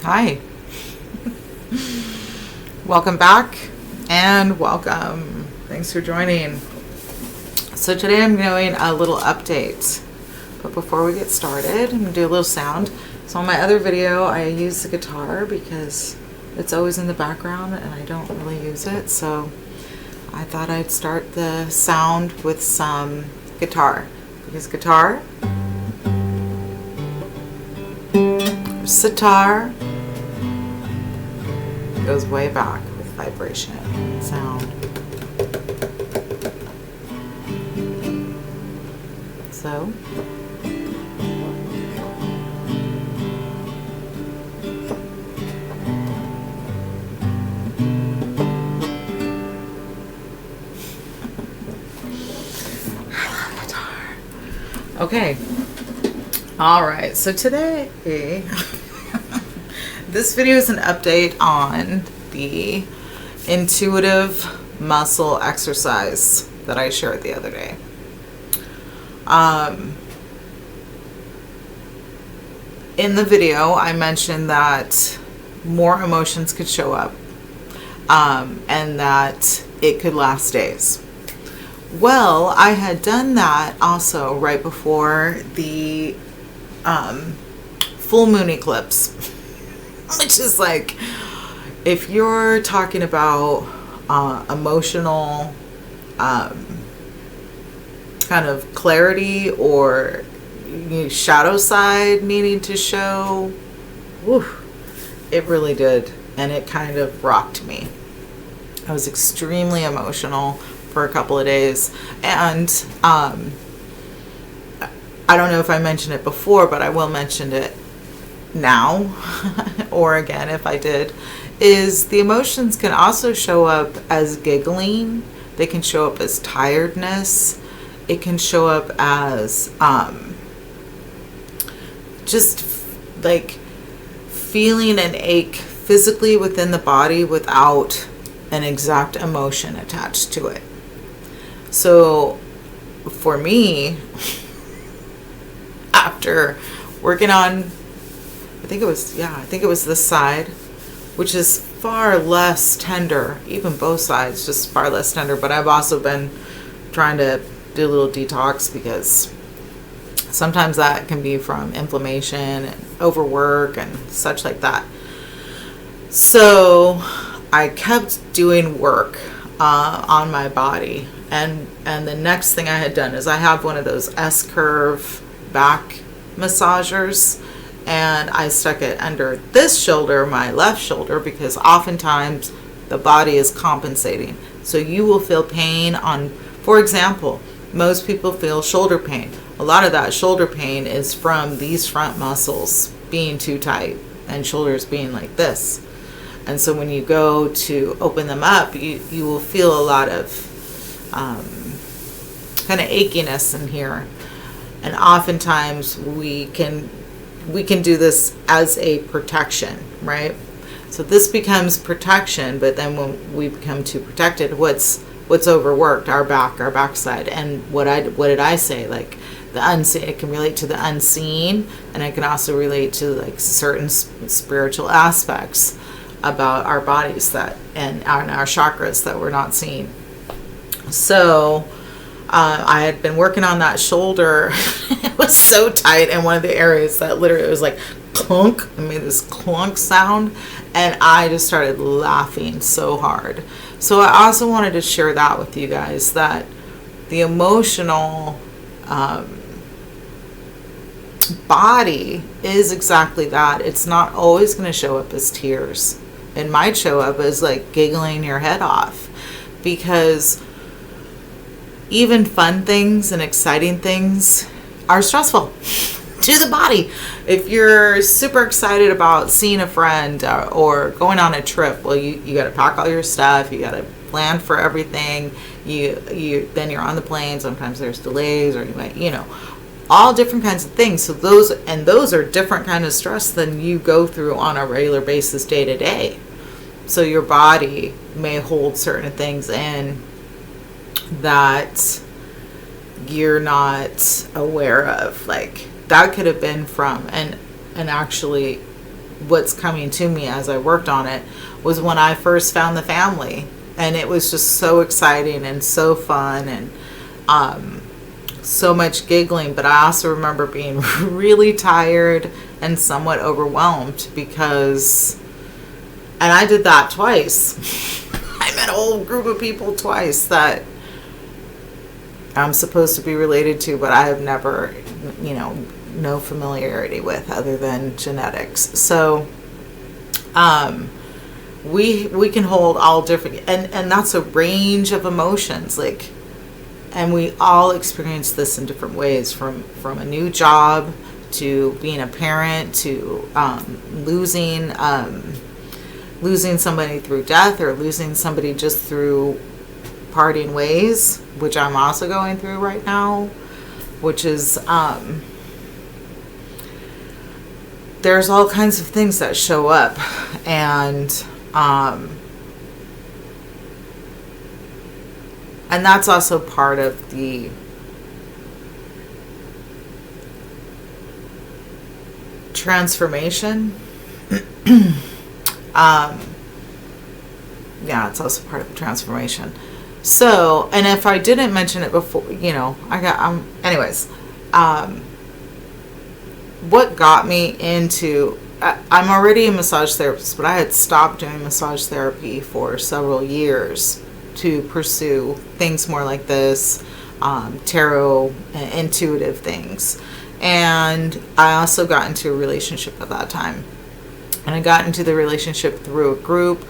Hi. Welcome back and welcome. Thanks for joining. So today I'm doing a little update. But before we get started, I'm going to do a little sound. So on my other video, I use the guitar because it's always in the background and I don't really use it. So I thought I'd start the sound with some guitar. Because guitar, or sitar, goes way back with vibration and sound. So okay. All right. So today, this video is an update on the intuitive muscle exercise that I shared the other day. In the video, I mentioned that more emotions could show up, and that it could last days. Well, I had done that also right before the full moon eclipse, which is like, if you're talking about emotional kind of clarity or shadow side needing to show, whew, it really did, and it kind of rocked me. I was extremely emotional for a couple of days, and I don't know if I mentioned it before, but I will mention it now or again if I did, is the emotions can also show up as giggling. They can show up as tiredness. It can show up as just like feeling an ache physically within the body without an exact emotion attached to it. So for me, after working on, I think it was this side, which is far less tender, even both sides, just far less tender. But I've also been trying to do a little detox because sometimes that can be from inflammation and overwork and such like that. So I kept doing work on my body. And the next thing I had done is I have one of those S-curve back massagers, and I stuck it under this shoulder, my left shoulder, because oftentimes the body is compensating. So you will feel pain on, for example, most people feel shoulder pain. A lot of that shoulder pain is from these front muscles being too tight and shoulders being like this. And so when you go to open them up, you will feel a lot of kind of achiness in here. And oftentimes we can do this as a protection, right? So this becomes protection, but then when we become too protected, what's overworked? Our backside. And what did I say? Like the unseen, it can relate to the unseen, and it can also relate to like certain spiritual aspects about our bodies and our chakras that we're not seeing. So I had been working on that shoulder. It was so tight in one of the areas that literally it was like clunk. I made this clunk sound, and I just started laughing so hard. So I also wanted to share that with you guys, that the emotional body is exactly that. It's not always going to show up as tears. It might show up as like giggling your head off, because even fun things and exciting things are stressful to the body. If you're super excited about seeing a friend or going on a trip, well, you got to pack all your stuff. You got to plan for everything. Then you're on the plane. Sometimes there's delays, or all different kinds of things. So those are different kind of stress than you go through on a regular basis day to day. So your body may hold certain things in that you're not aware of. Like that could have been from, and actually what's coming to me as I worked on it was when I first found the family, and it was just so exciting and so fun, and so much giggling. But I also remember being really tired and somewhat overwhelmed because, and I did that twice. I met a whole group of people twice that I'm supposed to be related to, but I have never, no familiarity with other than genetics. So we can hold all different, and that's a range of emotions, like, and we all experience this in different ways, from a new job to being a parent to losing somebody through death, or losing somebody just through parting ways, which I'm also going through right now, which is there's all kinds of things that show up, and that's also part of the transformation. Yeah, it's also part of the transformation. So, and if I didn't mention it before, anyways, what got me into, I'm already a massage therapist, but I had stopped doing massage therapy for several years to pursue things more like this, tarot, and intuitive things. And I also got into a relationship at that time. And I got into the relationship through a group,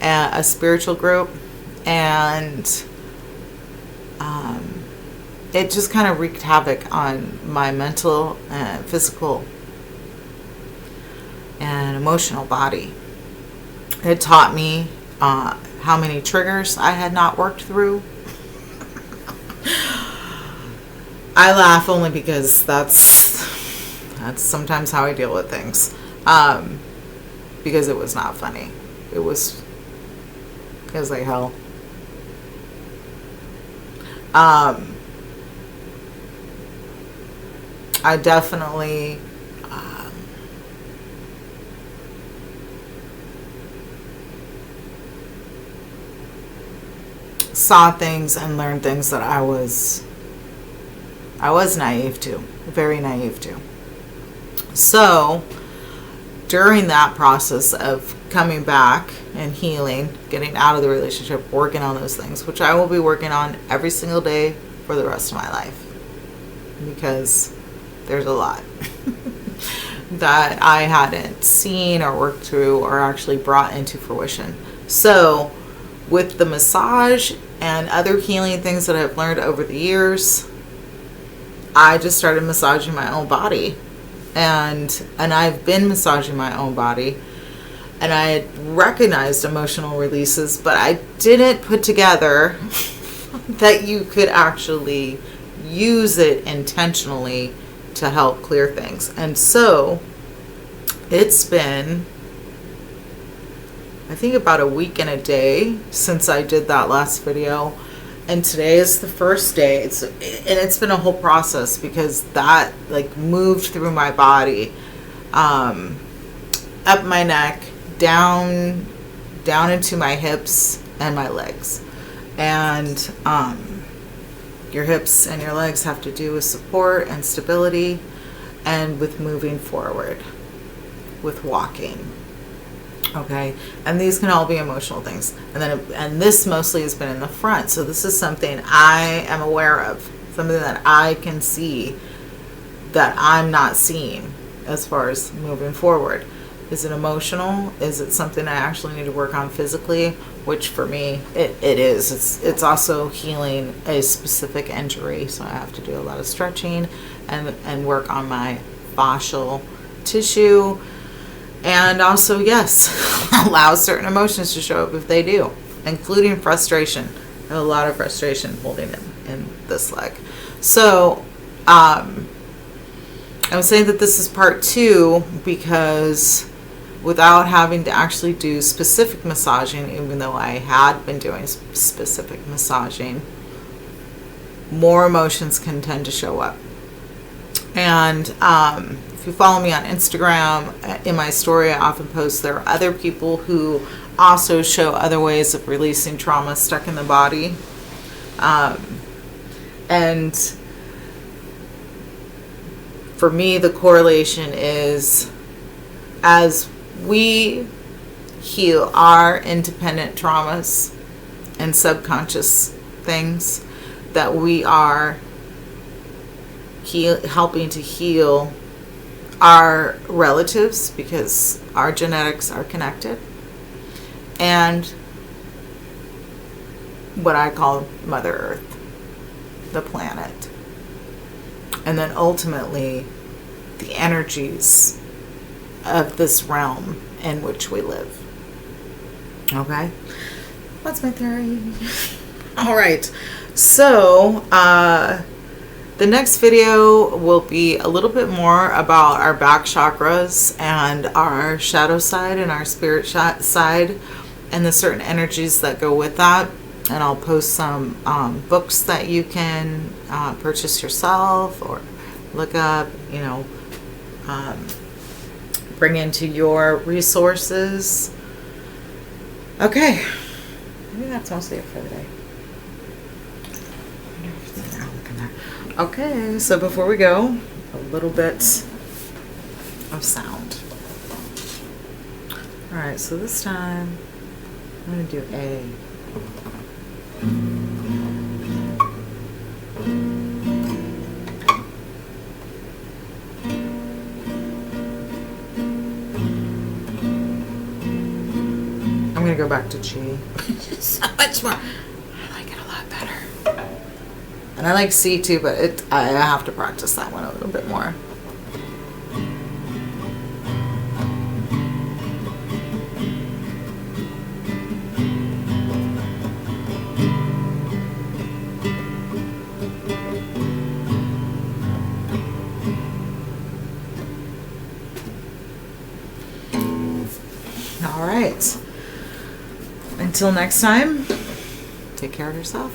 a spiritual group, and it just kind of wreaked havoc on my mental, physical, and emotional body. It taught me how many triggers I had not worked through. I laugh only because that's sometimes how I deal with things. Because it was not funny. It was like hell. I definitely saw things and learned things that I was naive to, very naive to. So during that process of coming back and healing, getting out of the relationship, working on those things, which I will be working on every single day for the rest of my life, because there's a lot that I hadn't seen or worked through or actually brought into fruition. So with the massage and other healing things that I've learned over the years, I just started massaging my own body. And I've been massaging my own body, and I had recognized emotional releases, but I didn't put together that you could actually use it intentionally to help clear things. And so it's been, I think, about a week and a day since I did that last video. And today is the first day. It's been a whole process, because that moved through my body, up my neck, down into my hips and my legs. And your hips and your legs have to do with support and stability, and with moving forward, with walking. Okay, and these can all be emotional things, and this mostly has been in the front. So this is something I am aware of, something that I can see that I'm not seeing as far as moving forward. Is it emotional? Is it something I actually need to work on physically? Which for me, it is. It's also healing a specific injury, so I have to do a lot of stretching and work on my fascial tissue. And also, yes, allow certain emotions to show up if they do, including frustration. I have a lot of frustration holding in this leg. So I'm saying that this is part 2 because without having to actually do specific massaging, even though I had been doing specific massaging, more emotions can tend to show up. And if you follow me on Instagram, in my story, I often post there are other people who also show other ways of releasing trauma stuck in the body. And for me, the correlation is as we heal our independent traumas and subconscious things, that we are helping to heal our relatives, because our genetics are connected, and what I call Mother Earth, the planet, and then ultimately the energies of this realm in which we live. Okay? That's my theory. All right. So, the next video will be a little bit more about our back chakras and our shadow side and our spirit side and the certain energies that go with that. And I'll post some books that you can purchase yourself or look up, bring into your resources. Okay. Maybe that's mostly it for the day. Okay, so before we go, a little bit of sound. All right, so this time I'm going to do A. I'm going to go back to G. So much more. I like it a lot better. And I like C too, but I have to practice that one a little bit more. All right. Until next time, take care of yourself.